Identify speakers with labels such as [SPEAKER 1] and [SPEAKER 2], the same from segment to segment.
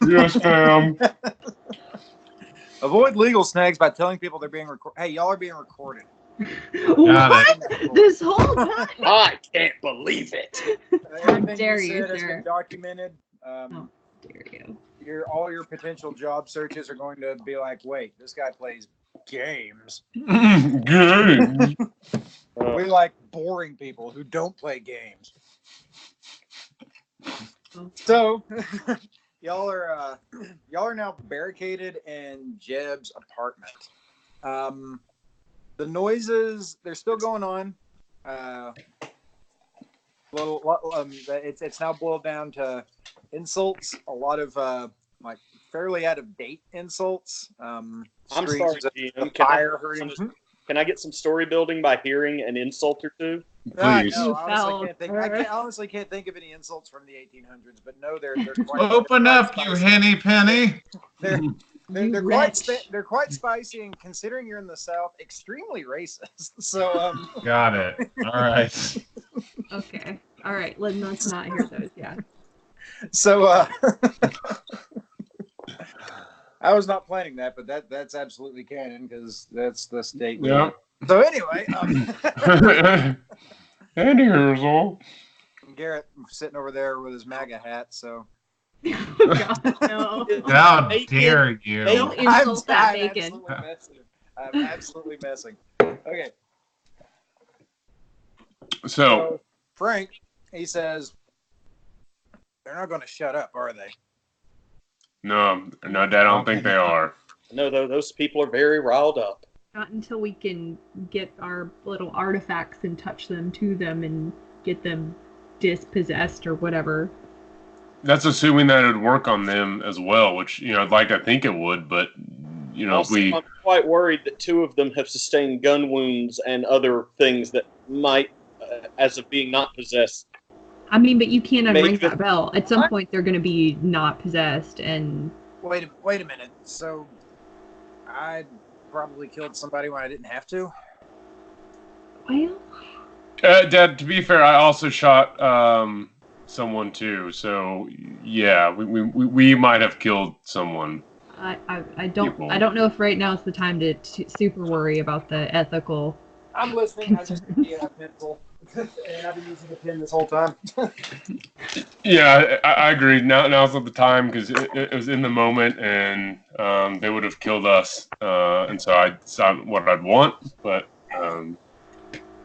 [SPEAKER 1] Yes, ma'am.
[SPEAKER 2] Avoid legal snags by telling people they're being recorded. Hey, y'all are being recorded.
[SPEAKER 3] What? This whole time?
[SPEAKER 4] I can't believe it.
[SPEAKER 3] How dare you,
[SPEAKER 2] has
[SPEAKER 3] sir?
[SPEAKER 2] been documented.
[SPEAKER 3] How dare you?
[SPEAKER 2] All your potential job searches are going to be like, wait, this guy plays games.
[SPEAKER 1] Good.
[SPEAKER 2] We like boring people who don't play games. So, y'all are now barricaded in Jeb's apartment. The noises, they're still going on. It's now boiled down to insults, a lot of like fairly out of date insults.
[SPEAKER 4] I'm sorry, GM. Can I get some story building by hearing an insult or two?
[SPEAKER 1] Please.
[SPEAKER 2] No, I honestly can't think of any insults from the 1800s, but no, they're quite.
[SPEAKER 1] Open up, you henny penny.
[SPEAKER 2] They're quite spicy, and considering you're in the South, extremely racist. So
[SPEAKER 1] Got it. All right.
[SPEAKER 3] Okay. All right. Let's not hear those. Yeah.
[SPEAKER 2] So I was not planning that, but that's absolutely canon because that's the state.
[SPEAKER 1] Yeah.
[SPEAKER 2] So anyway,
[SPEAKER 1] and here's all.
[SPEAKER 2] Garrett sitting over there with his MAGA hat. So.
[SPEAKER 3] God, no.
[SPEAKER 1] How dare you?
[SPEAKER 3] Don't insult that bacon.
[SPEAKER 2] I'm absolutely messing. Okay.
[SPEAKER 1] So
[SPEAKER 2] Frank, he says, they're not going to shut up, are they?
[SPEAKER 1] No, Dad, I don't think they are.
[SPEAKER 4] No, those people are very riled up.
[SPEAKER 3] Not until we can get our little artifacts and touch them to them and get them dispossessed or whatever.
[SPEAKER 1] That's assuming that it would work on them as well, which, I'd like to think it would, but,
[SPEAKER 4] also, I'm quite worried that 2 of them have sustained gun wounds and other things that might, as of being not possessed.
[SPEAKER 3] I mean, but you can't unring that bell. At some point, they're going to be not possessed, and...
[SPEAKER 2] Wait a minute. So, I probably killed somebody when I didn't have to?
[SPEAKER 3] Well...
[SPEAKER 1] Dad, to be fair, I also shot, someone too, so yeah, we might have killed someone.
[SPEAKER 3] I don't know if right now is the time to super worry about the ethical.
[SPEAKER 2] I'm listening. I just need a pencil, and I've been using a pen this whole time.
[SPEAKER 1] Yeah, I agree. Now's not the time because it was in the moment, and they would have killed us, and so it's not what I'd want, but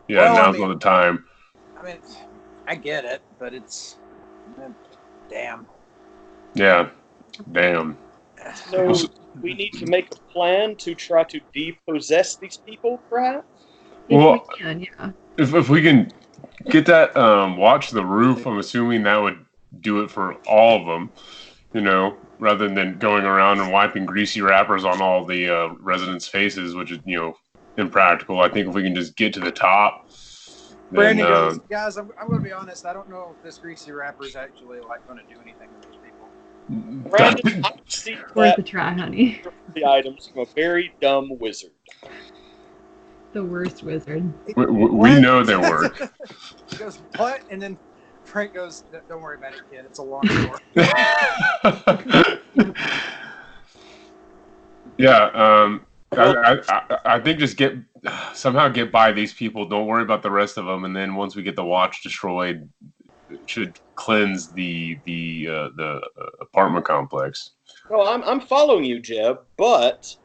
[SPEAKER 1] now's not the time.
[SPEAKER 2] I mean, I get it, but it's damn.
[SPEAKER 1] Yeah, damn.
[SPEAKER 4] So we need to make a plan to try to depossess these people, perhaps?
[SPEAKER 1] Well,
[SPEAKER 3] if we can, yeah.
[SPEAKER 1] If we can get that watch the roof, I'm assuming that would do it for all of them, rather than going around and wiping greasy wrappers on all the residents' faces, which is, impractical. I think if we can just get to the top.
[SPEAKER 2] Brandon goes, guys, I'm going to be honest. I don't know if this greasy wrapper is actually going to do anything to those people.
[SPEAKER 4] Brandon, I see
[SPEAKER 3] worth a try, honey.
[SPEAKER 4] The items from a very dumb wizard.
[SPEAKER 3] The worst wizard.
[SPEAKER 1] We know they work.
[SPEAKER 2] He goes, what? And then Frank goes, don't worry about it, kid. It's a long door.
[SPEAKER 1] Yeah. I think just somehow get by these people. Don't worry about the rest of them. And then once we get the watch destroyed, it should cleanse the apartment complex.
[SPEAKER 4] Well, I'm following you, Jeb, but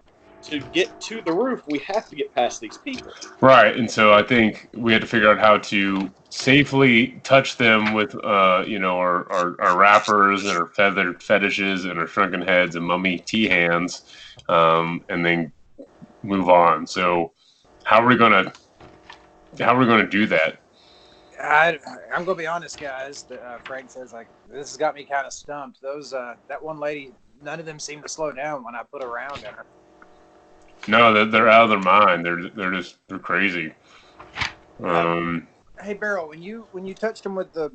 [SPEAKER 4] to get to the roof, we have to get past these people.
[SPEAKER 1] Right, and so I think we had to figure out how to safely touch them with, our wrappers and our feathered fetishes and our shrunken heads and mummy tea hands, and then move on. So, how are we gonna do that?
[SPEAKER 2] I'm gonna be honest, guys. Frank says, this has got me kind of stumped. Those that one lady, none of them seem to slow down when I put a round in her.
[SPEAKER 1] No, they're out of their mind. They're crazy.
[SPEAKER 2] Hey, Beryl, when you touched him with the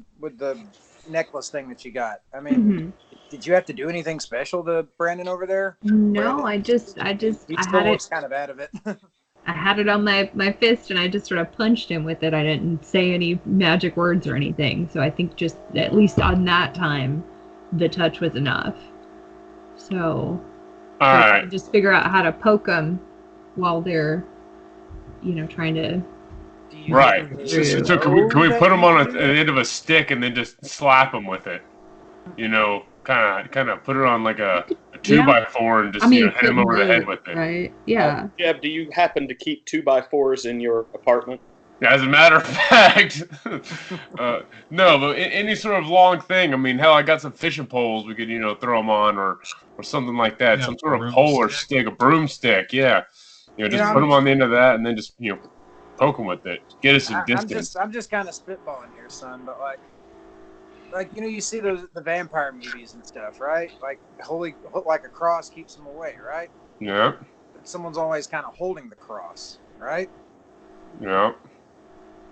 [SPEAKER 2] necklace thing that you got, I mean, did you have to do anything special to Brandon over there?
[SPEAKER 3] No,
[SPEAKER 2] Brandon? He still looks kind of out of it.
[SPEAKER 3] I had it on my fist, and I just sort of punched him with it. I didn't say any magic words or anything, so I think just at least on that time, the touch was enough. So
[SPEAKER 1] All right.
[SPEAKER 3] just figure out how to poke them while they're, trying to.
[SPEAKER 1] Right. So can we put them on the end of a stick and then just slap them with it? Kind of put it on like a 2x4 and just hit them over the head with it.
[SPEAKER 3] Right? Yeah.
[SPEAKER 4] Jeb, do you happen to keep 2x4s in your apartment?
[SPEAKER 1] As a matter of fact, no, but any sort of long thing. I mean, hell, I got some fishing poles we could, throw them on or something like that. Some sort of pole or stick, a broomstick. Yeah. Just put them on the end of that and then just, poke them with it. Get us some distance.
[SPEAKER 2] I'm just kind of spitballing here, son, but like you see the vampire movies and stuff, right? Like like a cross keeps them away, right?
[SPEAKER 1] Yeah.
[SPEAKER 2] But someone's always kind of holding the cross, right?
[SPEAKER 1] Yeah.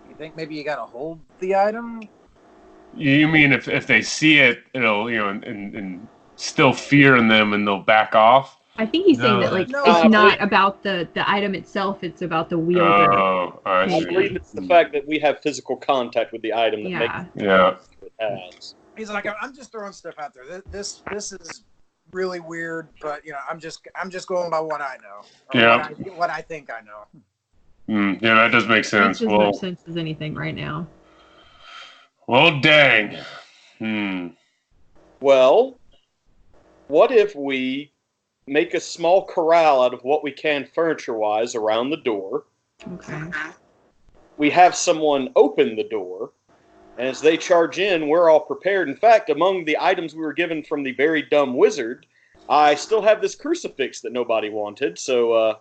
[SPEAKER 2] You think maybe you gotta hold the item?
[SPEAKER 1] You mean if they see it, it'll and still fear in them and they'll back off?
[SPEAKER 3] I think he's saying that it's not about the item itself; it's about the wielder.
[SPEAKER 1] Oh, I see.
[SPEAKER 4] I believe it's the fact that we have physical contact with the item that makes it has.
[SPEAKER 2] He's like, I'm just throwing stuff out there. This is really weird, but I'm just going by what I know. What I think I know.
[SPEAKER 1] Yeah, that does make sense.
[SPEAKER 3] Makes as much sense as anything right now.
[SPEAKER 1] Well, dang.
[SPEAKER 4] Well, what if we make a small corral out of what we can furniture-wise around the door?
[SPEAKER 3] Okay.
[SPEAKER 4] We have someone open the door, and as they charge in, we're all prepared. In fact, among the items we were given from the very dumb wizard, I still have this crucifix that nobody wanted, so,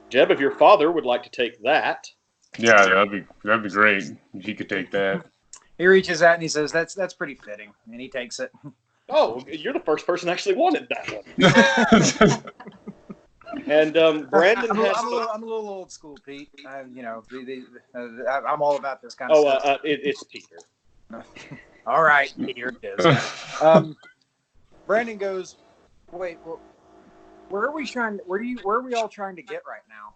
[SPEAKER 4] Jeb, if your father would like to take that.
[SPEAKER 1] Yeah, that'd be great. He could take that.
[SPEAKER 2] He reaches out and he says, "That's pretty fitting," and he takes it.
[SPEAKER 4] Oh, you're the first person who actually wanted that one. And Brandon has.
[SPEAKER 2] I'm a little old school, Pete. I'm all about this kind of stuff.
[SPEAKER 4] It's Peter.
[SPEAKER 2] All right, here it is. Brandon goes, "Wait, well, where are we all trying to get right now?"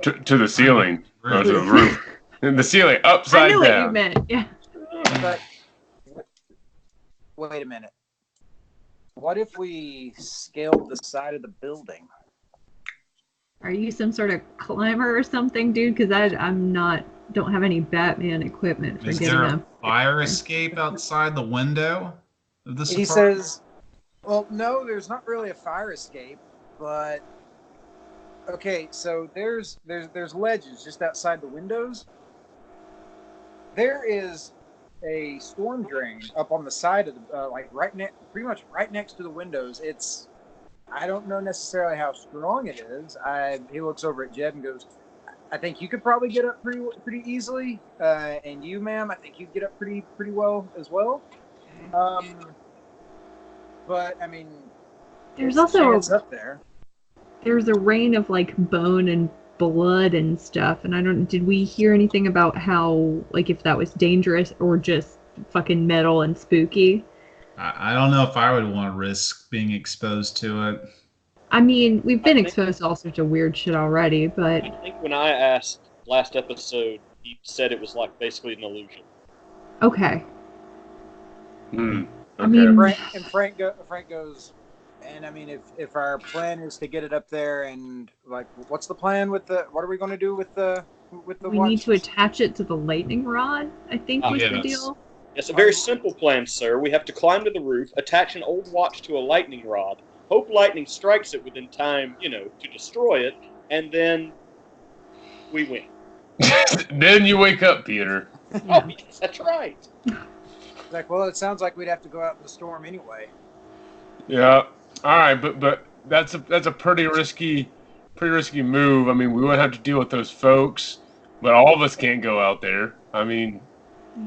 [SPEAKER 1] To the ceiling. Or to the roof. And the ceiling, upside down.
[SPEAKER 3] I know what you meant, yeah.
[SPEAKER 2] But, wait a minute. What if we scaled the side of the building?
[SPEAKER 3] Are you some sort of climber or something, dude? Because don't have any Batman equipment for
[SPEAKER 5] Is
[SPEAKER 3] getting
[SPEAKER 5] there
[SPEAKER 3] up.
[SPEAKER 5] a fire escape outside the window of this
[SPEAKER 2] He
[SPEAKER 5] apartment?
[SPEAKER 2] says, well, no, there's not really a fire escape, but okay, so there's ledges just outside the windows. There is a storm drain up on the side of the pretty much right next to the windows. I don't know necessarily how strong it is. He looks over at Jed and goes, "I think you could probably get up pretty easily, and you, ma'am, I think you'd get up pretty well as well." But I mean,
[SPEAKER 3] there's also
[SPEAKER 2] up there.
[SPEAKER 3] There's a rain of bone and blood and stuff, and did we hear anything about how if that was dangerous or just fucking metal and spooky?
[SPEAKER 5] I don't know if I would want to risk being exposed to it.
[SPEAKER 3] I mean, we've been exposed to all sorts of weird shit already, but
[SPEAKER 4] I think when I asked last episode, he said it was basically an illusion.
[SPEAKER 3] Okay.
[SPEAKER 1] Okay.
[SPEAKER 3] I mean,
[SPEAKER 2] Frank goes, and I mean, if our plan is to get it up there, and what's the plan what are we going to do with the
[SPEAKER 3] we need to attach it to the lightning rod, I think was the deal.
[SPEAKER 4] It's a very simple plan, sir. We have to climb to the roof, attach an old watch to a lightning rod, hope lightning strikes it within time, to destroy it, and then we win.
[SPEAKER 1] Then you wake up, Peter.
[SPEAKER 4] Oh, yes, that's right.
[SPEAKER 2] Well, it sounds like we'd have to go out in the storm anyway.
[SPEAKER 1] Yeah. All right, but that's a pretty risky move. I mean, we would have to deal with those folks, but all of us can't go out there. I mean,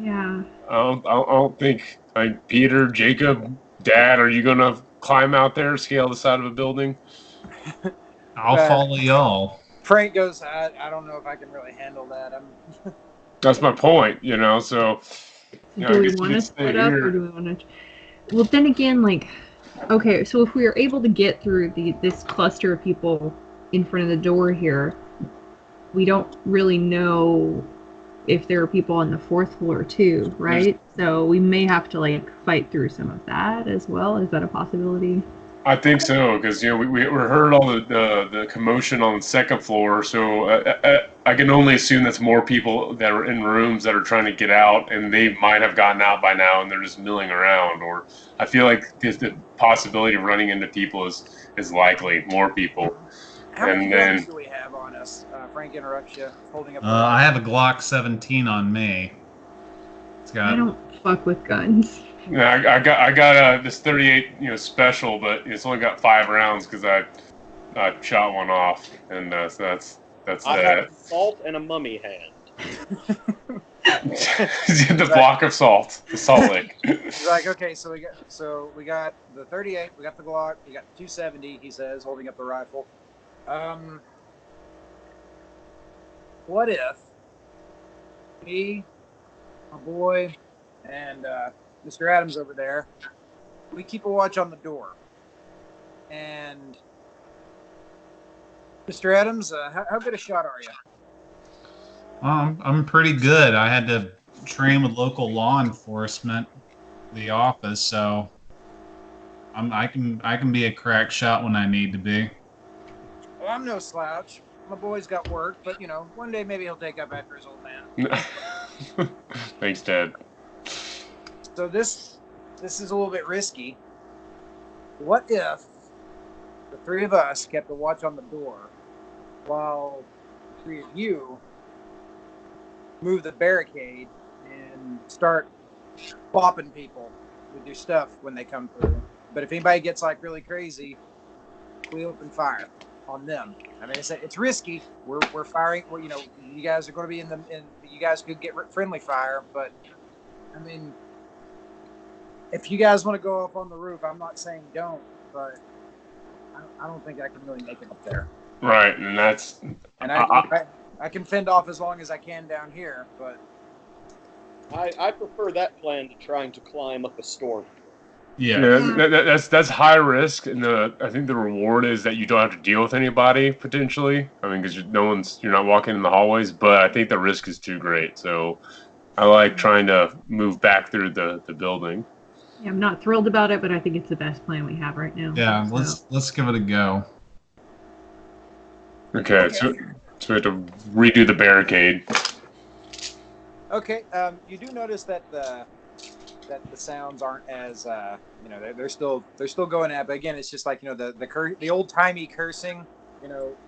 [SPEAKER 3] yeah.
[SPEAKER 1] I don't think Peter, Jacob, Dad, are you gonna climb out there, scale the side of a building?
[SPEAKER 5] I'll follow y'all.
[SPEAKER 2] Frank goes, I don't know if I can really handle that.
[SPEAKER 1] That's my point, so.
[SPEAKER 3] Do we want to split up, or do we want to? Well, then again, okay, so if we are able to get through this cluster of people in front of the door here, we don't really know if there are people on the fourth floor too, right? So we may have to fight through some of that as well. Is that a possibility?
[SPEAKER 1] I think so, because we heard all the commotion on the second floor, so I can only assume that's more people that are in rooms that are trying to get out, and they might have gotten out by now, and they're just milling around. Or I feel like the possibility of running into people is likely, more people.
[SPEAKER 2] How many guns do we have on us? Frank interrupts you, holding up.
[SPEAKER 5] I have a Glock 17 on me. It's got.
[SPEAKER 3] I don't fuck with guns.
[SPEAKER 1] Yeah, I got this 38 special, but it's only got 5 rounds because I shot one off, and so that's
[SPEAKER 4] I have salt and a mummy hand.
[SPEAKER 1] the block of salt, the salt lick.
[SPEAKER 2] He's like, okay, so we got the 38, we got the Glock, we got the 270. He says, holding up the rifle. What if me, my boy, and Mr. Adams over there, we keep a watch on the door, and Mr. Adams, how good a shot are you?
[SPEAKER 5] I'm pretty good. I had to train with local law enforcement, the office, so I can be a crack shot when I need to be.
[SPEAKER 2] Well, I'm no slouch. My boy's got work, but one day maybe he'll take up after his old man.
[SPEAKER 1] Thanks, Dad.
[SPEAKER 2] So this is a little bit risky. What if the 3 of us kept a watch on the door while the 3 of you move the barricade and start bopping people with your stuff when they come through? But if anybody gets like really crazy, we open fire on them. I mean, it's risky. We're firing. Well, you guys are going to be you guys could get friendly fire, but I mean, if you guys want to go up on the roof, I'm not saying don't, but I don't think I can really make it up there.
[SPEAKER 1] Right, and that's.
[SPEAKER 2] And I can fend off as long as I can down here, but
[SPEAKER 4] I prefer that plan to trying to climb up a storm.
[SPEAKER 1] Yeah, that's high risk, and I think the reward is that you don't have to deal with anybody potentially. I mean, because you're not walking in the hallways, but I think the risk is too great. So I like trying to move back through the building.
[SPEAKER 3] Yeah, I'm not thrilled about it, but I think it's the best plan we have right now.
[SPEAKER 5] Yeah, let's give it a go.
[SPEAKER 1] Okay. So we have to redo the barricade.
[SPEAKER 2] Okay, you do notice that the sounds aren't as they're still going at, but again, it's just like the old timey cursing,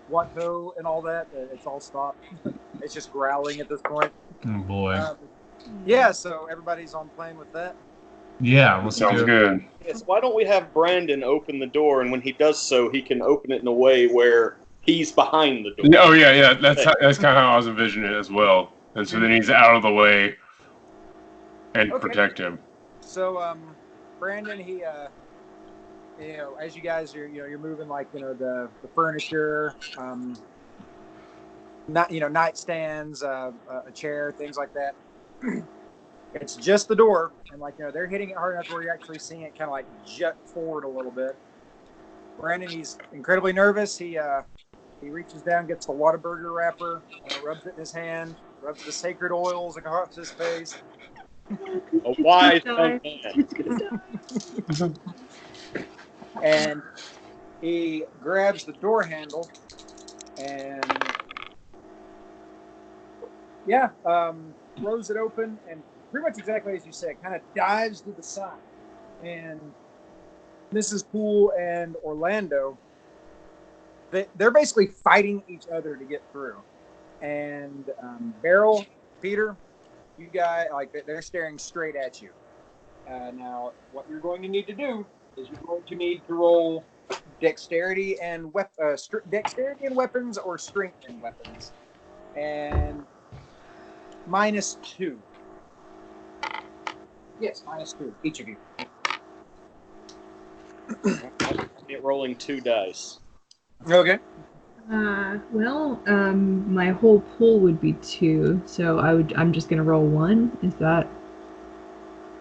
[SPEAKER 2] what ho and all that. It's all stopped. It's just growling at this point.
[SPEAKER 5] Oh boy.
[SPEAKER 2] Yeah, so everybody's on playing with that.
[SPEAKER 5] Yeah,
[SPEAKER 1] sounds good.
[SPEAKER 4] Yes, why don't we have Brandon open the door, and when he does so, he can open it in a way where he's behind the door.
[SPEAKER 1] Oh yeah. That's kind of how I was envisioning it as well. And so then he's out of the way and protect him.
[SPEAKER 2] So, Brandon, he, as you guys are, you're moving like, the furniture, nightstands, a chair, things like that. It's just the door, and they're hitting it hard enough where you're actually seeing it kind of like jut forward a little bit. Brandon, he's incredibly nervous. He reaches down, gets the Whataburger wrapper, rubs it in his hand, rubs the sacred oils across his face.
[SPEAKER 4] A wise man.
[SPEAKER 2] And he grabs the door handle and throws it open, and pretty much exactly as you said, kind of dives to the side. And Mrs. Poole and Orlando, they're basically fighting each other to get through. And Beryl, Peter, you guys, they're staring straight at you. Now, what you're going to need to do is you're going to need to roll dexterity and weapons or strength in weapons, and -2. Yes, -2, each of you.
[SPEAKER 4] Get rolling 2 dice.
[SPEAKER 2] Okay.
[SPEAKER 3] My whole pool would be 2, so I'm just gonna roll 1. Is that,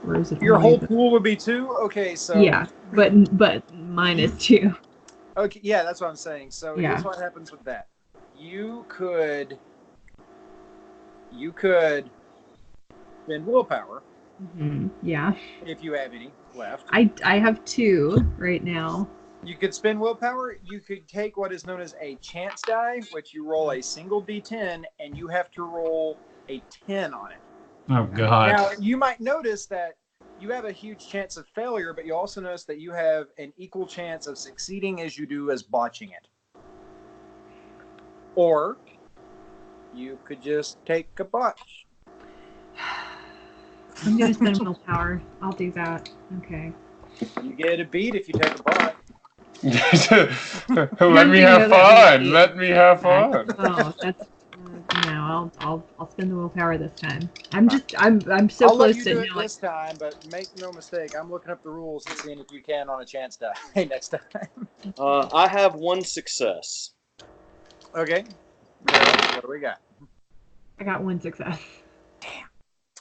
[SPEAKER 3] or is it
[SPEAKER 2] your whole pool would be 2? Okay, so
[SPEAKER 3] yeah, but -2.
[SPEAKER 2] Okay, yeah, that's what I'm saying. So
[SPEAKER 3] Yeah.
[SPEAKER 2] here's what happens with that. You could spend willpower.
[SPEAKER 3] Mm-hmm. Yeah.
[SPEAKER 2] If you have any left.
[SPEAKER 3] I have 2 right now.
[SPEAKER 2] You could spend willpower. You could take what is known as a chance die, which you roll a single d10, and you have to roll a 10 on it.
[SPEAKER 5] Oh, God.
[SPEAKER 2] Now, you might notice that you have a huge chance of failure, but you also notice that you have an equal chance of succeeding as you do as botching it. Or you could just take a botch.
[SPEAKER 3] I'm going to spend willpower. I'll do that. Okay.
[SPEAKER 2] You get a beat if you take a botch.
[SPEAKER 1] Let me have fun. Let me have fun.
[SPEAKER 3] Oh, that's no. I'll spend the willpower this time. I'm so
[SPEAKER 2] I'll let
[SPEAKER 3] close
[SPEAKER 2] you
[SPEAKER 3] to
[SPEAKER 2] do it this time, but make no mistake, I'm looking up the rules and seeing if you can on a chance die next time.
[SPEAKER 4] I have one success.
[SPEAKER 2] Okay. What do we got?
[SPEAKER 3] I got one success.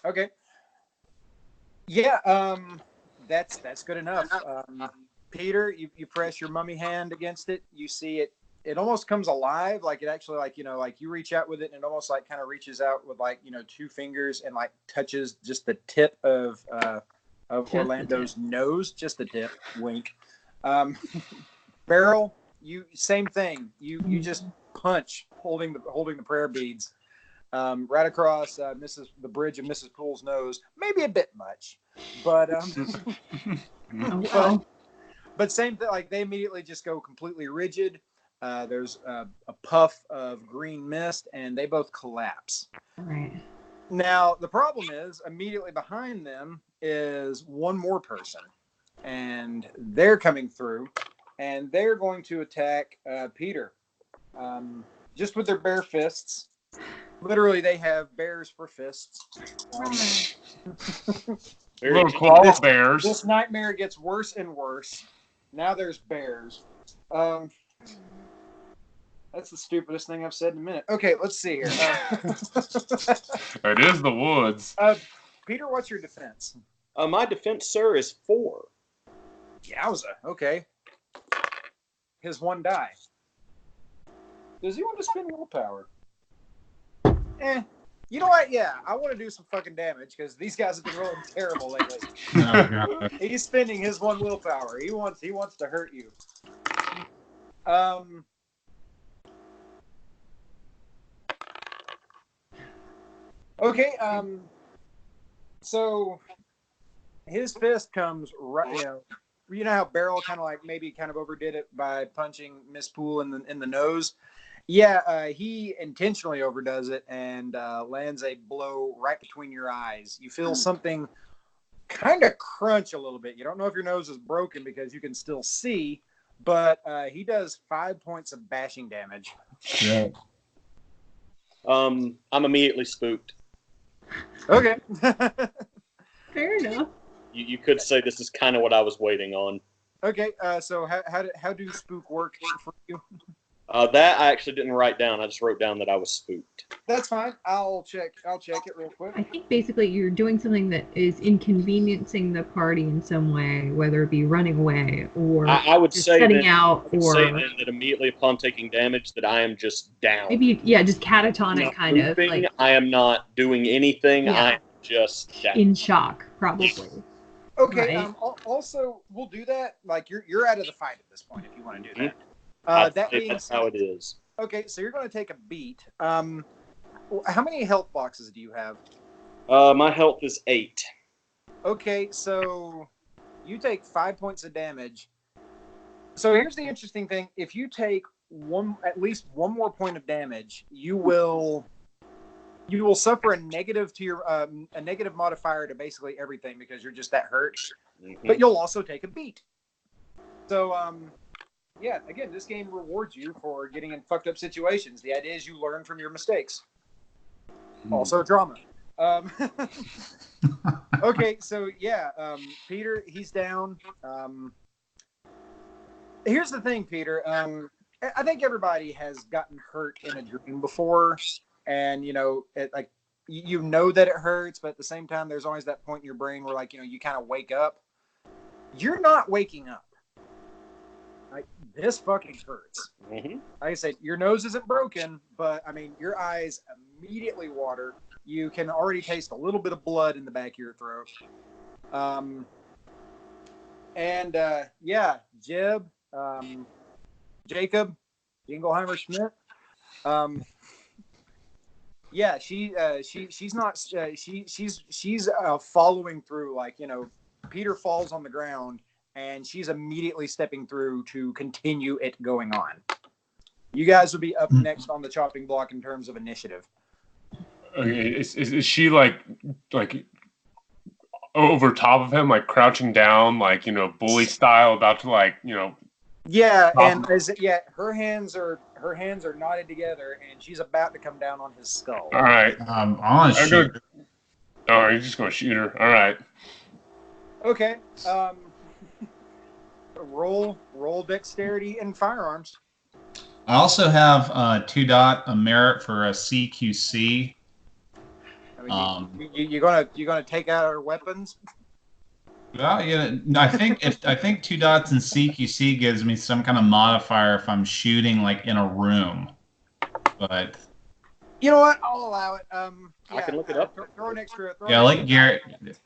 [SPEAKER 2] Okay. Yeah. That's good enough. Peter, you press your mummy hand against it. You see it. It almost comes alive. Like it actually, like you reach out with it, and it almost like kind of reaches out with like 2 fingers and like touches just the tip of Orlando's nose, just the tip. Wink. Beryl, same thing. You just punch, holding the prayer beads, right across the bridge of Mrs. Poole's nose. Maybe a bit much, but But same thing, like they immediately just go completely rigid. There's a puff of green mist, and they both collapse.
[SPEAKER 3] All right.
[SPEAKER 2] Now, the problem is, immediately behind them is one more person, and they're coming through, and they're going to attack Peter, just with their bare fists. Literally, they have bears for fists.
[SPEAKER 1] Little claw bears.
[SPEAKER 2] This nightmare gets worse and worse. Now there's bears. That's the stupidest thing I've said in a minute. Okay, let's see here.
[SPEAKER 1] It is the woods.
[SPEAKER 2] Peter, what's your defense?
[SPEAKER 4] My defense, sir, is 4.
[SPEAKER 2] Yowza. Okay. His one die. Does he want to spend willpower? You know what? Yeah, I want to do some fucking damage because these guys have been rolling terrible lately.
[SPEAKER 5] Oh, God.
[SPEAKER 2] He's spending his one willpower. He wants to hurt you. Okay. So his fist comes right. You know how Beryl kind of overdid it by punching Miss Poole in the nose. Yeah, he intentionally overdoes it and lands a blow right between your eyes. You feel something kind of crunch a little bit. You don't know if your nose is broken because you can still see, but he does 5 points of bashing damage.
[SPEAKER 1] Yeah.
[SPEAKER 4] I'm immediately spooked.
[SPEAKER 2] Okay.
[SPEAKER 3] Fair enough.
[SPEAKER 4] You could say this is kind of what I was waiting on.
[SPEAKER 2] Okay, so how do spook work for you?
[SPEAKER 4] That I actually didn't write down. I just wrote down that I was spooked.
[SPEAKER 2] That's fine. I'll check it real quick.
[SPEAKER 3] I think basically you're doing something that is inconveniencing the party in some way, whether it be running away or
[SPEAKER 4] I would
[SPEAKER 3] just
[SPEAKER 4] say
[SPEAKER 3] setting out, or
[SPEAKER 4] say then that immediately upon taking damage that I am just down.
[SPEAKER 3] maybe just catatonic kind of like.
[SPEAKER 4] I am not doing anything.
[SPEAKER 3] Yeah.
[SPEAKER 4] I am just down.
[SPEAKER 3] In shock, probably.
[SPEAKER 2] Okay.
[SPEAKER 3] Right.
[SPEAKER 2] Also, we'll do that. Like you're out of the fight at this point if you want to do that.
[SPEAKER 4] That's how it is.
[SPEAKER 2] Okay, so you're going to take a beat. How many health boxes do you have?
[SPEAKER 4] My health is 8.
[SPEAKER 2] Okay, so you take 5 points of damage. So here's the interesting thing: if you take at least one more point of damage, you will suffer a negative to your a negative modifier to basically everything because you're just that hurt. Mm-hmm. But you'll also take a beat. So yeah, again, this game rewards you for getting in fucked up situations. The idea is you learn from your mistakes. Also drama. Okay, so yeah, Peter, he's down. Here's the thing, Peter. I think everybody has gotten hurt in a dream before, and you know that it hurts, but at the same time, there's always that point in your brain where you kind of wake up. You're not waking up. Like, this fucking hurts. Mm-hmm. Like I said, your nose isn't broken, but I mean, your eyes immediately water. You can already taste a little bit of blood in the back of your throat. Yeah, Jeb, Jakob Jingleheimer Schmidt. Yeah, she's not she's following through. Like, you know, Peter falls on the ground and she's immediately stepping through to continue it going on. You guys will be up next on the chopping block in terms of initiative.
[SPEAKER 1] Okay, is she like over top of him, like crouching down, like, you know, bully style, about to, like, you know?
[SPEAKER 2] Yeah, and her hands are knotted together, and she's about to come down on his skull.
[SPEAKER 1] All right.
[SPEAKER 5] I'm gonna shoot.
[SPEAKER 1] Oh, you're just gonna shoot her. All right.
[SPEAKER 2] Okay. Roll dexterity and firearms.
[SPEAKER 5] I also have 2 a merit for a CQC.
[SPEAKER 2] I mean, you're gonna take out our weapons.
[SPEAKER 5] Well, yeah, I think 2 dots in CQC gives me some kind of modifier if I'm shooting like in a room. But
[SPEAKER 2] you know what? I'll allow it.
[SPEAKER 4] I can look it up.
[SPEAKER 2] Throw an extra.
[SPEAKER 5] Garrett.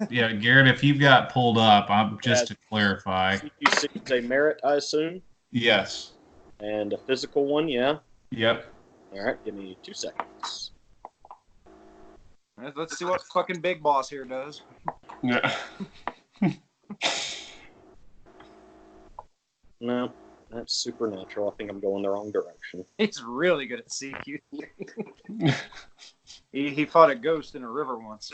[SPEAKER 5] Yeah, Garrett, if you've got pulled up, just to clarify.
[SPEAKER 4] CQC is a merit, I assume.
[SPEAKER 5] Yes.
[SPEAKER 4] And a physical one, yeah.
[SPEAKER 5] Yep.
[SPEAKER 4] All right, give me 2 seconds.
[SPEAKER 2] Let's see what fucking Big Boss here does.
[SPEAKER 1] Yeah.
[SPEAKER 4] No, that's supernatural. I think I'm going the wrong direction.
[SPEAKER 2] He's really good at CQ. he fought a ghost in a river once.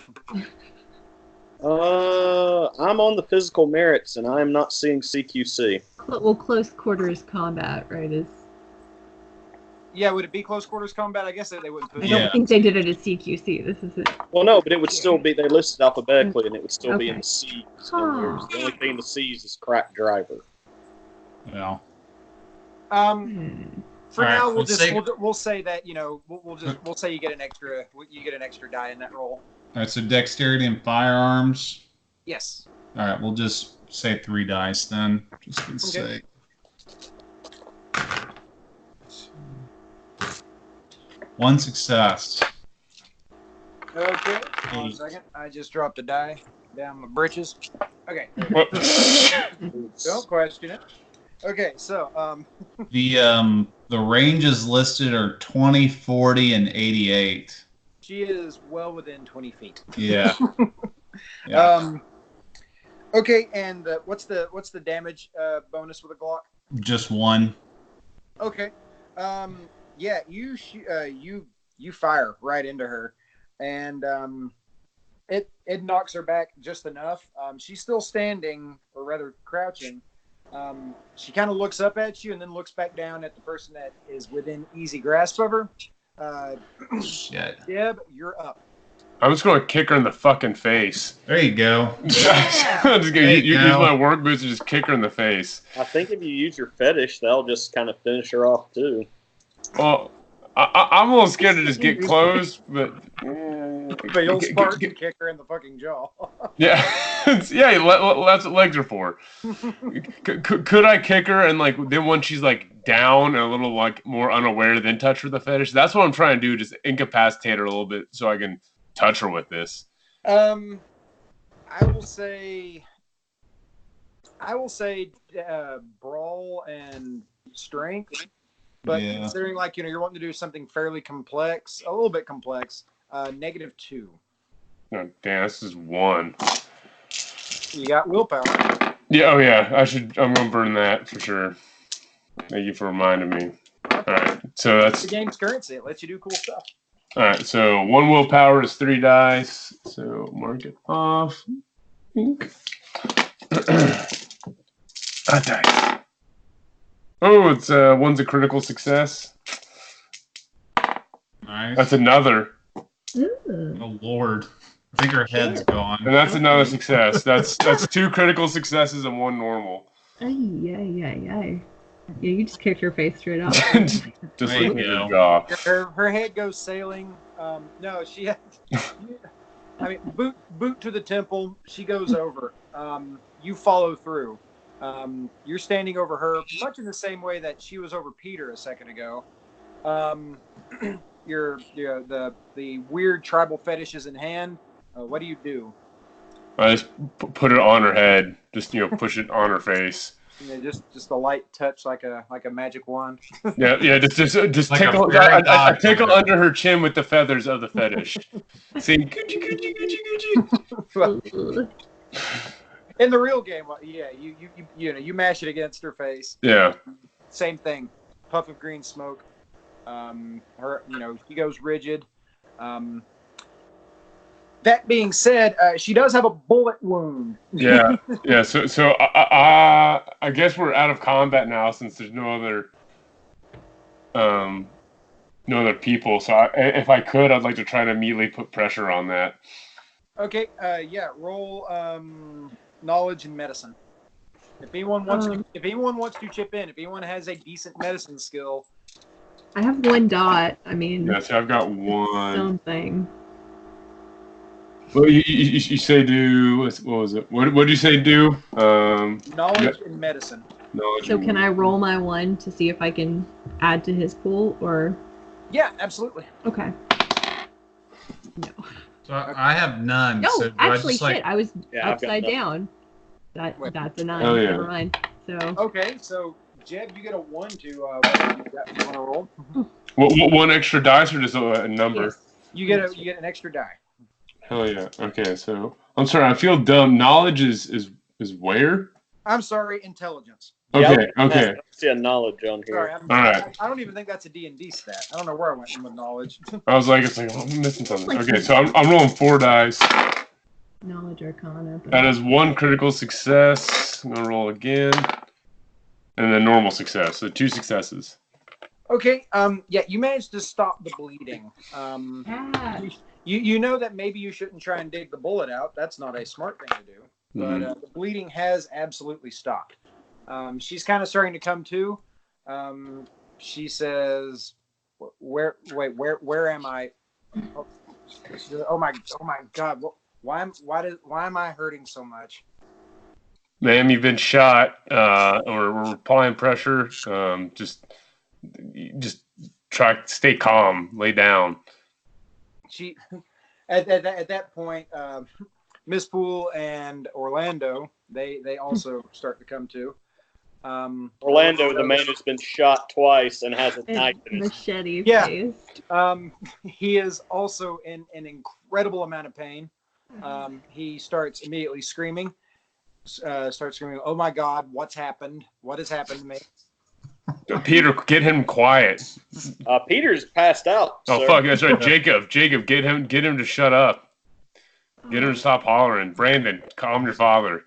[SPEAKER 4] I'm on the physical merits, and I'm not seeing CQC.
[SPEAKER 3] Well, close quarters combat, right?
[SPEAKER 2] Yeah, would it be close quarters combat? I guess they wouldn't put
[SPEAKER 3] I
[SPEAKER 2] it.
[SPEAKER 3] don't think they did it at CQC. This is it.
[SPEAKER 4] Well, no, but it would still be, they listed alphabetically, and it would still be in
[SPEAKER 3] Okay.
[SPEAKER 4] the C's. The only thing in the C's is crack driver.
[SPEAKER 5] Well.
[SPEAKER 2] For now,
[SPEAKER 5] All right,
[SPEAKER 2] we'll say that, you know, we'll say you get an extra die in that roll.
[SPEAKER 5] All right, so dexterity and firearms.
[SPEAKER 2] Yes.
[SPEAKER 5] All right, we'll just say 3 dice then, just for the sake. 1 success.
[SPEAKER 2] Okay. Hold on a second. I just dropped a die down my britches. Okay. Don't question it. Okay, so
[SPEAKER 5] The ranges listed are 20, 40, and 88.
[SPEAKER 2] she is well within 20 feet.
[SPEAKER 5] Yeah. Yeah.
[SPEAKER 2] Okay, and what's the damage bonus with a Glock?
[SPEAKER 5] Just 1.
[SPEAKER 2] Okay. Yeah, you fire right into her, and it knocks her back just enough. She's still standing, or rather crouching. She kind of looks up at you and then looks back down at the person that is within easy grasp of her.
[SPEAKER 5] Shit.
[SPEAKER 2] Deb, you're up.
[SPEAKER 1] I'm just going to kick her in the fucking face.
[SPEAKER 5] There you go.
[SPEAKER 1] I'm just going to use my work boots and just kick her in the face.
[SPEAKER 4] I think if you use your fetish, that'll just kind of finish her off, too.
[SPEAKER 1] Well, I'm a little scared to just get close, but...
[SPEAKER 2] But you'll spark and kick her in the fucking jaw.
[SPEAKER 1] Yeah. Yeah, that's what legs are for. Could I kick her and, like, then when she's, like, down and a little, like, more unaware, then touch her with the fetish? That's what I'm trying to do, just incapacitate her a little bit so I can touch her with this.
[SPEAKER 2] I will say brawl and strength, but considering, like, you know, you're wanting to do something fairly complex, a little bit complex, -2.
[SPEAKER 1] Oh, damn, this is 1.
[SPEAKER 2] You got willpower.
[SPEAKER 1] Yeah, oh yeah, I'm gonna burn that for sure. Thank you for reminding me. All right, so that's
[SPEAKER 2] the game's currency. It lets you do cool stuff.
[SPEAKER 1] All right, so 1 willpower is 3 dice. So mark it off. Dice. Oh, it's 1's a critical success.
[SPEAKER 5] Nice.
[SPEAKER 1] That's another.
[SPEAKER 5] Oh Lord, I think her head's gone.
[SPEAKER 1] And that's another success. That's 2 critical successes and 1 normal.
[SPEAKER 3] Ay. Yeah, you just kicked her face straight off.
[SPEAKER 1] Just
[SPEAKER 5] There
[SPEAKER 1] look
[SPEAKER 5] you
[SPEAKER 1] at
[SPEAKER 5] go.
[SPEAKER 1] her jaw.
[SPEAKER 2] Her head goes sailing. No, she had, I mean, boot to the temple. She goes over. You follow through. You're standing over her, much in the same way that she was over Peter a second ago. The weird tribal fetishes in hand. What do you do?
[SPEAKER 1] I just put it on her head. Just, push it on her face.
[SPEAKER 2] just a light touch, like a magic wand.
[SPEAKER 1] Yeah. Just
[SPEAKER 5] Like
[SPEAKER 1] tickle.
[SPEAKER 5] a fairy
[SPEAKER 1] I tickle
[SPEAKER 5] godmother.
[SPEAKER 1] under her chin with the feathers of the fetish. See,
[SPEAKER 3] Ugh.
[SPEAKER 2] In the real game, yeah, you mash it against her face.
[SPEAKER 1] yeah.
[SPEAKER 2] Same thing. Puff of green smoke. Her, she goes rigid. That being said, she does have a bullet wound.
[SPEAKER 1] Yeah. So I guess we're out of combat now since there's no other people. So if I could, I'd like to try to immediately put pressure on that.
[SPEAKER 2] Okay. Yeah. Roll knowledge and medicine. If anyone wants to chip in, if anyone has a decent medicine skill.
[SPEAKER 3] I have 1 dot. I mean,
[SPEAKER 1] Yeah, so I've got 1.
[SPEAKER 3] something.
[SPEAKER 1] Well, you say do. What was it? What did you say do?
[SPEAKER 2] Knowledge and medicine.
[SPEAKER 1] Knowledge.
[SPEAKER 3] So can I roll my 1 to see if I can add to his pool, or?
[SPEAKER 2] Yeah, absolutely.
[SPEAKER 3] Okay. No.
[SPEAKER 5] So I have none.
[SPEAKER 3] No,
[SPEAKER 5] so do
[SPEAKER 3] actually,
[SPEAKER 5] I just,
[SPEAKER 3] shit. I was
[SPEAKER 4] Yeah, I've got
[SPEAKER 3] upside
[SPEAKER 4] nothing.
[SPEAKER 3] down. That's a 9.
[SPEAKER 1] Oh, yeah.
[SPEAKER 3] Never mind. So.
[SPEAKER 2] Okay, so Jeb, you get a 1 to want to roll.
[SPEAKER 1] One extra dice or just a number?
[SPEAKER 3] Yes.
[SPEAKER 2] You get an extra die.
[SPEAKER 1] Hell yeah. Okay, so I'm sorry. I feel dumb. Knowledge is where?
[SPEAKER 2] I'm sorry, intelligence.
[SPEAKER 1] Okay.
[SPEAKER 4] I
[SPEAKER 1] Okay.
[SPEAKER 4] see a knowledge on
[SPEAKER 2] Sorry,
[SPEAKER 4] here.
[SPEAKER 1] All right.
[SPEAKER 2] I don't even think that's a D&D stat. I don't know where I went with knowledge.
[SPEAKER 1] I was like, I'm missing something. Okay, so I'm rolling 4 dice.
[SPEAKER 3] Knowledge Arcana. But...
[SPEAKER 1] That is 1 critical success. I'm gonna roll again, and then normal success. So 2 successes.
[SPEAKER 2] Okay. Yeah, you managed to stop the bleeding.
[SPEAKER 3] Ah.
[SPEAKER 2] You know that maybe you shouldn't try and dig the bullet out. That's not a smart thing to do. But the bleeding has absolutely stopped. She's kind of starting to come to. She says, "Where am I? Oh my God! Why am I hurting so much?"
[SPEAKER 1] Ma'am, you've been shot. We're applying pressure. Just try stay calm. Lay down.
[SPEAKER 2] She at that point, Miss Poole and Orlando they also start to come to.
[SPEAKER 4] Orlando, the man who's been shot twice and has a knife in his
[SPEAKER 3] Machete
[SPEAKER 2] Yeah.
[SPEAKER 3] face.
[SPEAKER 2] He is also in an incredible amount of pain. He starts immediately screaming. "Oh my God! What's happened? What has happened to me?"
[SPEAKER 1] Peter, get him quiet.
[SPEAKER 4] Peter's passed out.
[SPEAKER 1] Oh
[SPEAKER 4] sir.
[SPEAKER 1] fuck, that's right. Jacob, get him to shut up. Get him to stop hollering. Brandon, calm your father.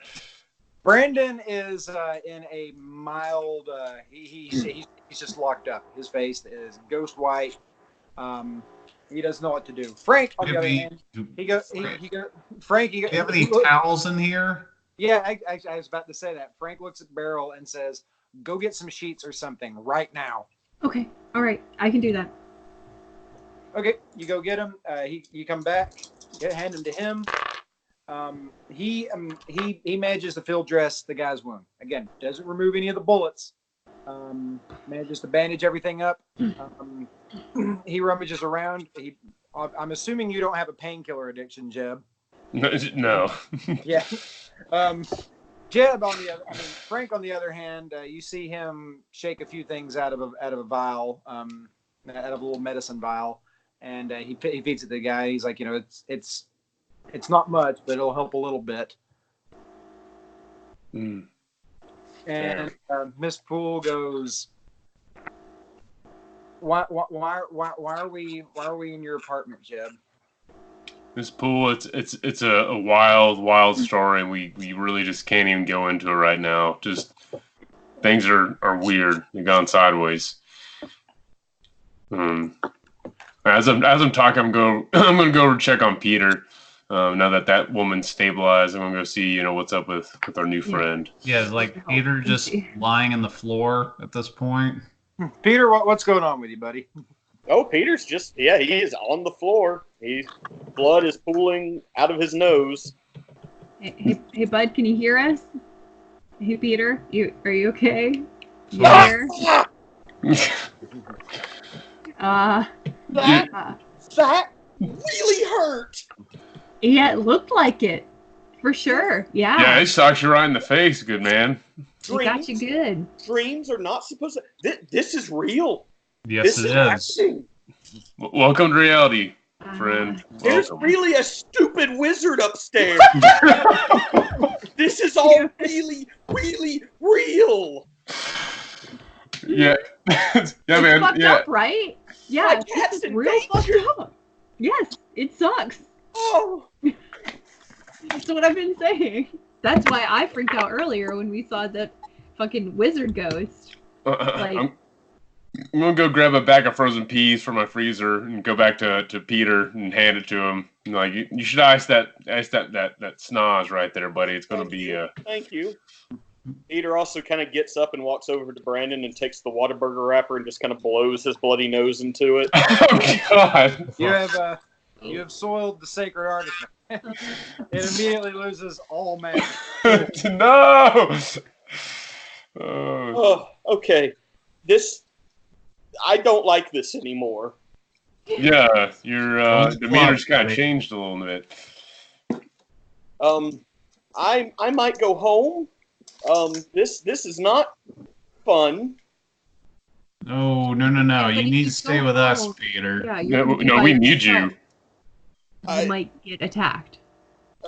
[SPEAKER 2] Brandon is in a mild. He's just locked up. His face is ghost white. He doesn't know what to do. Frank, on the other hand, Frank.
[SPEAKER 5] Do you have any towels in here?
[SPEAKER 2] Yeah, I was about to say that. Frank looks at Beryl and says, "Go get some sheets or something right now."
[SPEAKER 3] Okay. All right. I can do that.
[SPEAKER 2] Okay, you go get him. You come back, hand him to him. He manages to field dress the guy's wound. Again, doesn't remove any of the bullets. Manages to bandage everything up. He rummages around. I'm assuming you don't have a painkiller addiction, Jeb.
[SPEAKER 1] No.
[SPEAKER 2] Yeah. Jeb, Frank, on the other hand, you see him shake a few things out of a vial, out of a little medicine vial, and he feeds it to the guy. He's like, it's not much, but it'll help a little bit.
[SPEAKER 1] Mm.
[SPEAKER 2] And Miss Poole goes, why are we in your apartment, Jeb?
[SPEAKER 1] This pool, it's a wild story, and we really just can't even go into it right now. Just things are weird. They've gone sideways. As I'm talking, I'm gonna go over check on Peter. Now that woman's stabilized, I'm gonna go see what's up with our new friend.
[SPEAKER 5] Yeah, is like Peter just lying on the floor at this point?
[SPEAKER 2] Peter, what's going on with you, buddy?
[SPEAKER 4] Oh, Peter's he is on the floor. Blood is pooling out of his nose.
[SPEAKER 3] Hey, bud, can you hear us? Hey, Peter, are you okay? You there?
[SPEAKER 4] That really hurt.
[SPEAKER 3] Yeah, it looked like it, for sure. Yeah.
[SPEAKER 1] Yeah, it sucks you right in the face, good man.
[SPEAKER 3] You got you good.
[SPEAKER 4] Dreams are not supposed to. This is real.
[SPEAKER 5] Yes,
[SPEAKER 4] this
[SPEAKER 5] it is.
[SPEAKER 4] happening.
[SPEAKER 1] Welcome to reality, friend.
[SPEAKER 4] There's
[SPEAKER 1] Welcome.
[SPEAKER 4] really a stupid wizard upstairs. This is all really, really real.
[SPEAKER 1] Yeah. Yeah, man.
[SPEAKER 3] Fucked
[SPEAKER 1] Yeah.
[SPEAKER 3] up, right? Yeah,
[SPEAKER 4] My cat's in
[SPEAKER 3] real fucked
[SPEAKER 4] danger.
[SPEAKER 3] up. Yes, it sucks.
[SPEAKER 4] Oh.
[SPEAKER 3] That's what I've been saying. That's why I freaked out earlier when we saw that fucking wizard ghost. Like,
[SPEAKER 1] I'm gonna go grab a bag of frozen peas from my freezer and go back to Peter and hand it to him. Like, you should ice that snaz right there, buddy. It's gonna be
[SPEAKER 4] Thank you. Peter also kind of gets up and walks over to Brandon and takes the Whataburger wrapper and just kind of blows his bloody nose into it.
[SPEAKER 1] Oh God!
[SPEAKER 2] You have soiled the sacred artifact. It immediately loses all magic.
[SPEAKER 1] No.
[SPEAKER 4] Oh, okay. I don't like this anymore.
[SPEAKER 1] Yeah, your demeanor's kind of changed a little bit.
[SPEAKER 4] I might go home. This is not fun.
[SPEAKER 5] No. You need to stay with us, Peter.
[SPEAKER 3] Yeah,
[SPEAKER 1] No, we need you.
[SPEAKER 3] You might get attacked.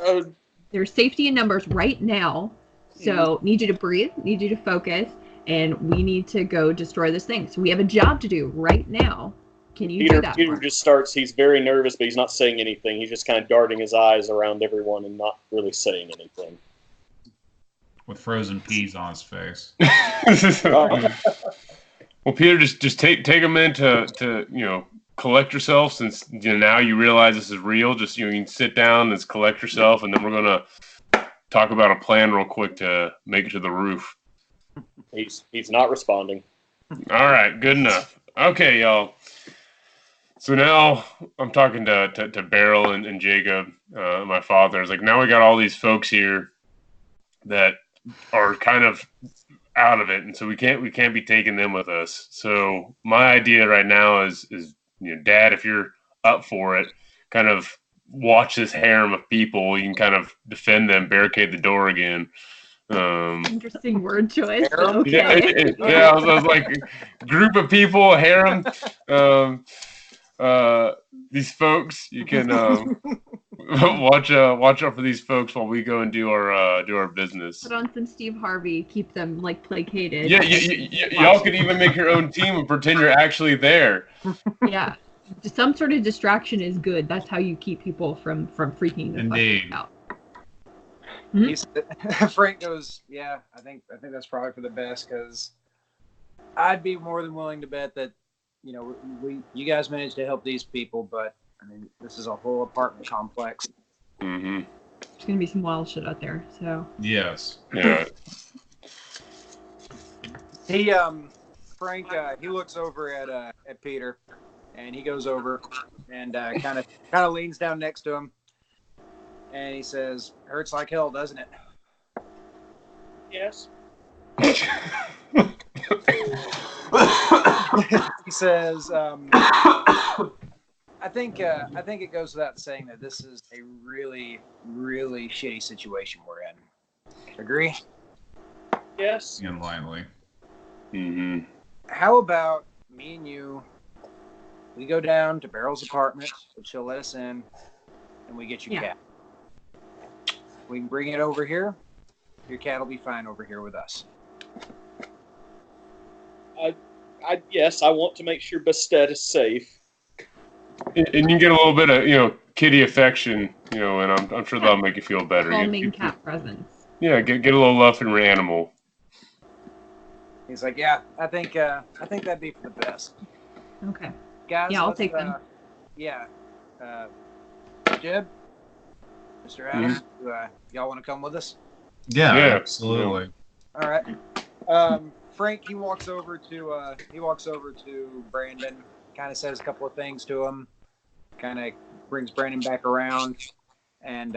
[SPEAKER 4] Uh,
[SPEAKER 3] There's safety in numbers right now, so need you to breathe, need you to focus, and we need to go destroy this thing. So we have a job to do right now. Can you do that?
[SPEAKER 4] Peter just starts. He's very nervous, but he's not saying anything. He's just kind of darting his eyes around everyone and not really saying anything.
[SPEAKER 5] With frozen peas on his face.
[SPEAKER 1] Well, Peter, just take a minute to collect yourself, since now you realize this is real. Just you can sit down and collect yourself, and then we're gonna talk about a plan real quick to make it to the roof.
[SPEAKER 4] He's not responding.
[SPEAKER 1] All right, good enough. Okay, y'all. So now I'm talking to Beryl and Jakob, my father. It's like, now we got all these folks here that are kind of out of it, and so we can't be taking them with us. So my idea right now is Dad, if you're up for it, kind of watch this harem of people. You can kind of defend them, barricade the door again.
[SPEAKER 3] Interesting word choice.
[SPEAKER 1] Okay. Yeah, I was like, group of people, harem. These folks, you can watch out for these folks while we go and do our business.
[SPEAKER 3] Put on some Steve Harvey, keep them like placated.
[SPEAKER 1] Yeah, y'all could even make your own team and pretend you're actually there.
[SPEAKER 3] Yeah, some sort of distraction is good. That's how you keep people from freaking the fuck out.
[SPEAKER 2] Frank goes, yeah, I think that's probably for the best, because I'd be more than willing to bet that you guys managed to help these people, but I mean, this is a whole apartment complex.
[SPEAKER 1] Mm-hmm.
[SPEAKER 3] There's gonna be some wild shit out there. So
[SPEAKER 5] yes,
[SPEAKER 1] yeah.
[SPEAKER 2] Frank he looks over at Peter, and he goes over and kind of leans down next to him. And he says, "Hurts like hell, doesn't it?"
[SPEAKER 4] Yes.
[SPEAKER 2] He says, "I think it goes without saying that this is a really, really shitty situation we're in. Agree?"
[SPEAKER 4] Yes.
[SPEAKER 5] Inlinely.
[SPEAKER 1] Mm-hmm.
[SPEAKER 2] How about me and you? We go down to Beryl's apartment, and she'll let us in, and we get your cat. We can bring it over here. Your cat will be fine over here with us.
[SPEAKER 4] Yes, I want to make sure Bastet is safe.
[SPEAKER 1] And you get a little bit of kitty affection, and I'm sure that'll make you feel better.
[SPEAKER 3] Calming cat presence.
[SPEAKER 1] Yeah, get a little love from your animal.
[SPEAKER 2] He's like, yeah, I think that'd be for the best.
[SPEAKER 3] Okay.
[SPEAKER 2] Guys,
[SPEAKER 3] yeah, I'll take them.
[SPEAKER 2] Yeah. Jeb, Mr. Adams, y'all want to come with us?
[SPEAKER 5] Yeah, absolutely.
[SPEAKER 2] All right. Frank, he walks over to Brandon, kind of says a couple of things to him, kind of brings Brandon back around, and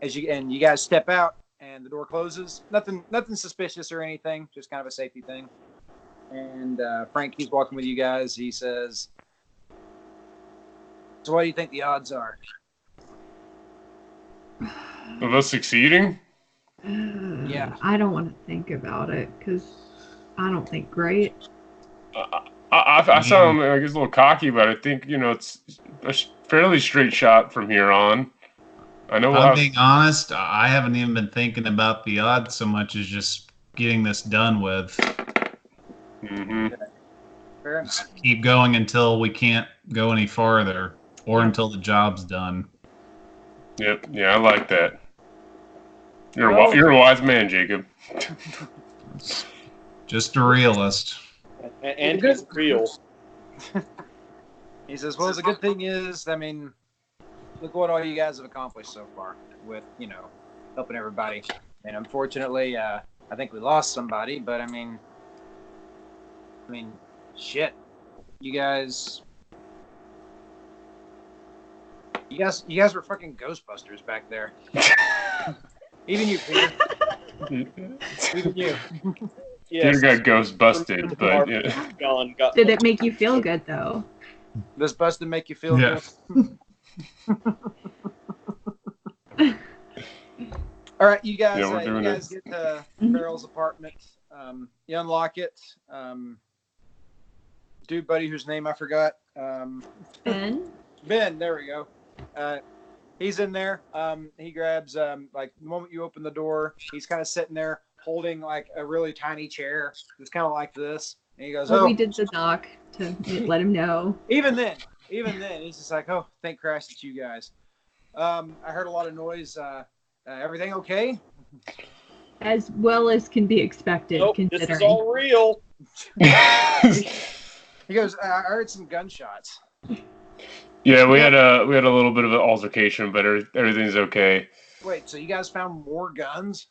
[SPEAKER 2] you guys step out and the door closes. Nothing suspicious or anything, just kind of a safety thing. And Frank, he's walking with you guys. He says, "So what do you think the odds are?"
[SPEAKER 1] Of us succeeding?
[SPEAKER 2] Yeah.
[SPEAKER 3] I don't want to think about it because I don't think great.
[SPEAKER 1] I sound like it's a little cocky, but I think it's a fairly straight shot from here on. I know we'll
[SPEAKER 5] I'm
[SPEAKER 1] have.
[SPEAKER 5] being honest. I haven't even been thinking about the odds so much as just getting this done with.
[SPEAKER 1] Mm-hmm.
[SPEAKER 2] Fair enough.
[SPEAKER 5] Just keep going until we can't go any farther, or until the job's done.
[SPEAKER 1] Yep. Yeah, I like that.
[SPEAKER 2] Well-
[SPEAKER 1] You're a wise man, Jacob.
[SPEAKER 5] Just a realist.
[SPEAKER 4] And he's real.
[SPEAKER 2] He says, well, the good thing is, I mean, look what all you guys have accomplished so far with, helping everybody. And unfortunately, I think we lost somebody, but I mean, shit. You guys were fucking Ghostbusters back there. Even you, Peter. Even you.
[SPEAKER 4] Yes.
[SPEAKER 1] Peter got ghost busted, but yeah.
[SPEAKER 3] Did it make you feel good though?
[SPEAKER 2] Does busted make you feel
[SPEAKER 5] Yeah.
[SPEAKER 2] good? All right, you guys.
[SPEAKER 1] Yeah, we're doing
[SPEAKER 2] you guys get to Beryl's apartment. You unlock it. Dude, buddy, whose name I forgot.
[SPEAKER 3] Ben?
[SPEAKER 2] Ben. There we go. He's in there. He grabs like the moment you open the door, he's kind of sitting there holding like a really tiny chair. It's kind of like this, and he goes,
[SPEAKER 3] Well,
[SPEAKER 2] "Oh."
[SPEAKER 3] we did the knock to let him know.
[SPEAKER 2] Even then, he's just like, "Oh, thank Christ it's you guys." I heard a lot of noise. Everything okay?
[SPEAKER 3] As well as can be expected,
[SPEAKER 4] Nope,
[SPEAKER 3] considering.
[SPEAKER 4] this is all real.
[SPEAKER 2] He goes, "I heard some gunshots."
[SPEAKER 1] Yeah, we had a little bit of an altercation, but everything's okay.
[SPEAKER 2] Wait, so you guys found more guns?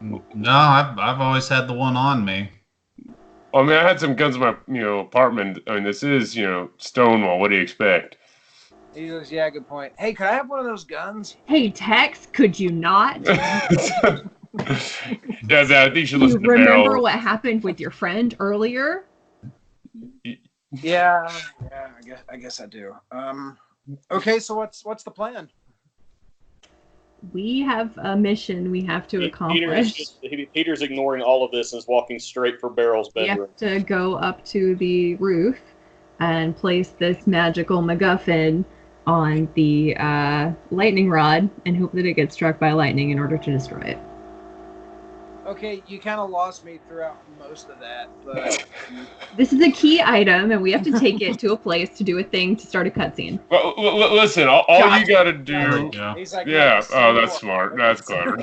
[SPEAKER 5] No, I've always had the one on me.
[SPEAKER 1] I mean, I had some guns in my apartment. I mean, this is Stonewall. What do you expect?
[SPEAKER 2] He goes, "Yeah, good point. Hey, could I have one of those guns?"
[SPEAKER 3] Hey, Tex, could you not?
[SPEAKER 1] Yeah, I think you should
[SPEAKER 3] You
[SPEAKER 1] listen to
[SPEAKER 3] remember
[SPEAKER 1] Beryl.
[SPEAKER 3] what happened with your friend earlier?
[SPEAKER 2] Yeah, I guess I do. Okay, so what's the plan?
[SPEAKER 3] We have a mission we have to accomplish.
[SPEAKER 4] Peter's ignoring all of this and is walking straight for Beryl's
[SPEAKER 3] We
[SPEAKER 4] bedroom.
[SPEAKER 3] have to go up to the roof and place this magical MacGuffin on the lightning rod and hope that it gets struck by lightning in order to destroy it.
[SPEAKER 2] Okay, you kind of lost me throughout most of that, but
[SPEAKER 3] This is a key item, and we have to take it to a place to do a thing to start a cutscene.
[SPEAKER 1] Well, listen, all you got to do.
[SPEAKER 5] Yeah.
[SPEAKER 2] he's like,
[SPEAKER 1] Yeah.
[SPEAKER 2] "Say
[SPEAKER 1] Oh, that's
[SPEAKER 2] more."
[SPEAKER 1] smart. That's clever.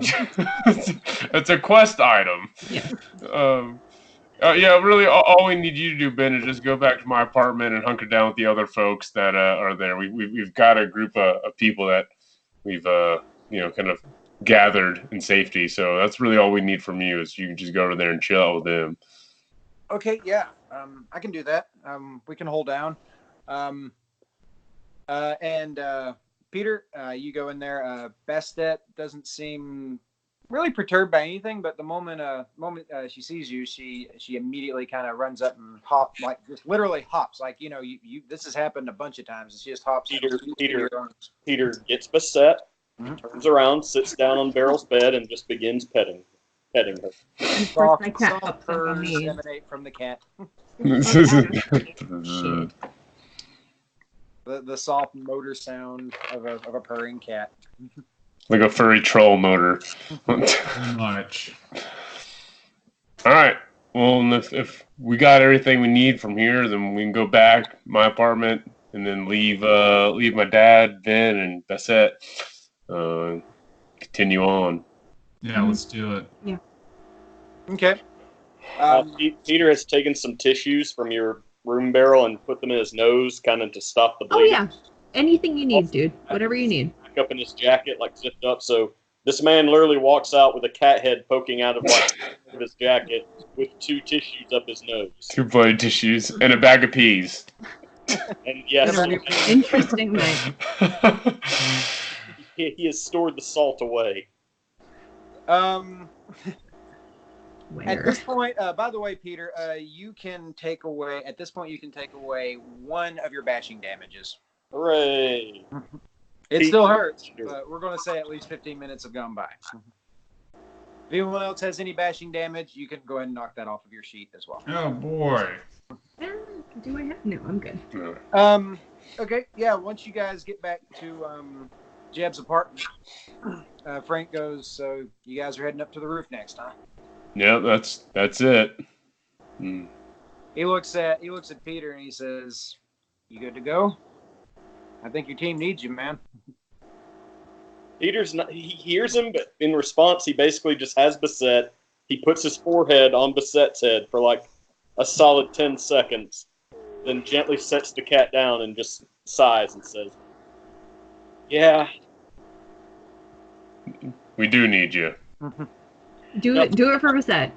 [SPEAKER 1] It's a quest item.
[SPEAKER 3] Yeah.
[SPEAKER 1] Yeah, really, all we need you to do, Ben, is just go back to my apartment and hunker down with the other folks that are there. We've got a group of people that we've kind of gathered in safety. So that's really all we need from you is you can just go over there and chill out with them.
[SPEAKER 2] Okay, yeah, I can do that. We can hold down. And Peter, you go in there. Bastet doesn't seem really perturbed by anything, but the moment she sees you, she immediately kind of runs up and just literally hops, like you this has happened a bunch of times. She just hops.
[SPEAKER 4] Peter gets beset,
[SPEAKER 2] Mhm.
[SPEAKER 4] turns around, sits down on Beryl's bed, and just begins petting her.
[SPEAKER 3] And of course, my cat
[SPEAKER 2] Soft
[SPEAKER 3] hops up on
[SPEAKER 2] purrs
[SPEAKER 3] me.
[SPEAKER 2] emanate from the cat. The soft motor sound of a purring cat.
[SPEAKER 1] Like a furry troll motor.
[SPEAKER 5] Too much.
[SPEAKER 1] All right. Well, and if we got everything we need from here, then we can go back my apartment and then leave my dad, Ben, and that's it. Continue on.
[SPEAKER 5] Yeah, let's do it.
[SPEAKER 2] Okay.
[SPEAKER 4] Peter has taken some tissues from your room, Beryl, and put them in his nose, kind of to stop the
[SPEAKER 3] Oh
[SPEAKER 4] bleeding.
[SPEAKER 3] yeah, anything you need, dude. Whatever you need.
[SPEAKER 4] Back up in his jacket, like zipped up. So this man literally walks out with a cat head poking out of his jacket with 2 tissues up his nose.
[SPEAKER 1] 2 bloody tissues and a bag of peas.
[SPEAKER 4] And yes,
[SPEAKER 3] Interesting night.
[SPEAKER 4] he has stored the salt away.
[SPEAKER 2] At
[SPEAKER 3] Where?
[SPEAKER 2] this point, by the way, Peter, you can take away 1 of your bashing damages.
[SPEAKER 4] Hooray!
[SPEAKER 2] It still hurts, but we're going to say at least 15 minutes have gone by. If anyone else has any bashing damage, you can go ahead and knock that off of your sheet as well.
[SPEAKER 5] Oh boy.
[SPEAKER 3] Do I have? No, I'm good.
[SPEAKER 2] Okay, yeah. Once you guys get back to Jeb's apartment, Frank goes, "So you guys are heading up to the roof next, huh?"
[SPEAKER 1] Yeah, that's it. Mm.
[SPEAKER 2] He looks at Peter and he says, "You good to go? I think your team needs you, man."
[SPEAKER 4] Peter's not, he hears him, but in response, he basically just has Bassett. He puts his forehead on Bassett's head for like a solid 10 seconds, then gently sets the cat down and just sighs and says, "Yeah,
[SPEAKER 1] We do need you."
[SPEAKER 3] Do it for Bassett.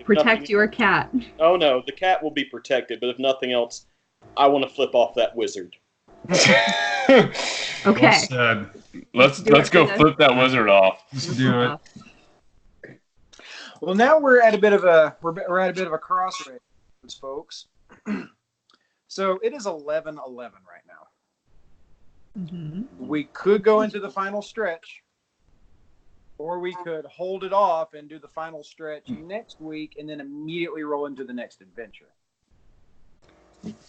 [SPEAKER 3] Protect your cat.
[SPEAKER 4] Oh no, the cat will be protected, but if nothing else, I want to flip off that wizard."
[SPEAKER 3] Okay.
[SPEAKER 1] Let's go flip that wizard off.
[SPEAKER 5] Let's do it.
[SPEAKER 2] Well, now we're at a bit of a crossroads, folks. So it is 11:11 right now.
[SPEAKER 3] Mm-hmm.
[SPEAKER 2] We could go into the final stretch, or we could hold it off and do the final stretch next week, and then immediately roll into the next adventure.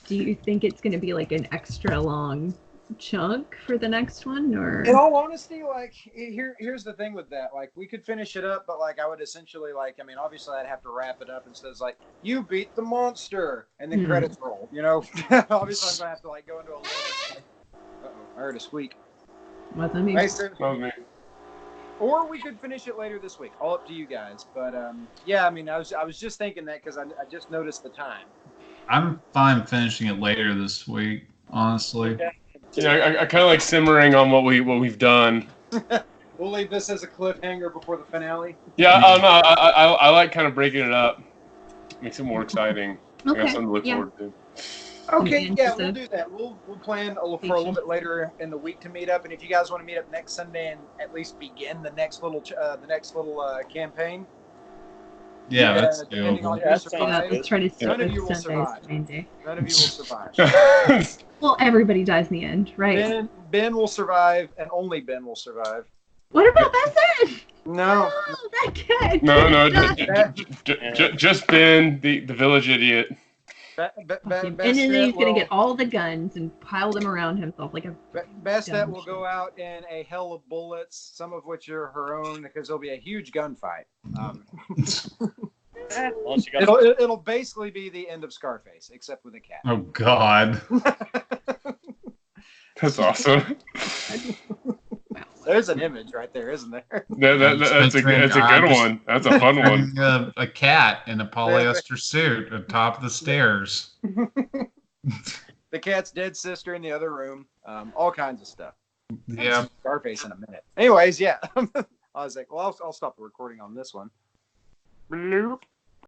[SPEAKER 3] Do you think it's going to be like an extra long chunk for the next one, or?
[SPEAKER 2] In all honesty, like here's the thing with that. Like we could finish it up, but like I would essentially obviously I'd have to wrap it up instead of like you beat the monster and then credits roll. You know, obviously I'm gonna have to like go into a little bit. I heard a squeak.
[SPEAKER 3] Wasn't me.
[SPEAKER 2] Or we could finish it later this week. All up to you guys. But yeah, I mean, I was just thinking that because I just noticed the time.
[SPEAKER 5] I'm fine finishing it later this week, honestly.
[SPEAKER 2] Okay.
[SPEAKER 1] Yeah, I kind of like simmering on what we've done.
[SPEAKER 2] We'll leave this as a cliffhanger before the finale.
[SPEAKER 1] Yeah, I like kind of breaking it up. Makes it more exciting.
[SPEAKER 3] Okay.
[SPEAKER 1] I got something to look forward to.
[SPEAKER 2] Okay, yeah, we'll do that. We'll plan for a little bit later in the week to meet up, and if you guys want to meet up next Sunday and at least begin the next little campaign.
[SPEAKER 5] Yeah, that's
[SPEAKER 2] depending on
[SPEAKER 5] doable.
[SPEAKER 2] who survives.
[SPEAKER 3] Let's try to
[SPEAKER 2] None
[SPEAKER 3] start
[SPEAKER 2] of you will
[SPEAKER 3] Sundays
[SPEAKER 2] survive.
[SPEAKER 3] main day.
[SPEAKER 2] None of you will survive.
[SPEAKER 3] Well, everybody dies in the end, right?
[SPEAKER 2] Ben will survive, and only Ben will survive.
[SPEAKER 3] What about Bassett?
[SPEAKER 2] No.
[SPEAKER 3] Oh, that kid.
[SPEAKER 1] No, just Ben, the village idiot.
[SPEAKER 3] And then he's gonna get all the guns and pile them around himself like a.
[SPEAKER 2] Bastet will go out in a hell of bullets, some of which are her own, because there'll be a huge gunfight. It'll basically be the end of Scarface, except with a cat.
[SPEAKER 5] Oh God.
[SPEAKER 1] That's awesome.
[SPEAKER 2] There's an image right there, isn't there?
[SPEAKER 1] That's a good one. That's a fun one.
[SPEAKER 5] A cat in a polyester suit atop the stairs.
[SPEAKER 2] The cat's dead sister in the other room. All kinds of stuff.
[SPEAKER 5] Yeah.
[SPEAKER 2] Scarface in a minute. Anyways, yeah. I was like, well, I'll stop the recording on this one. Bloop.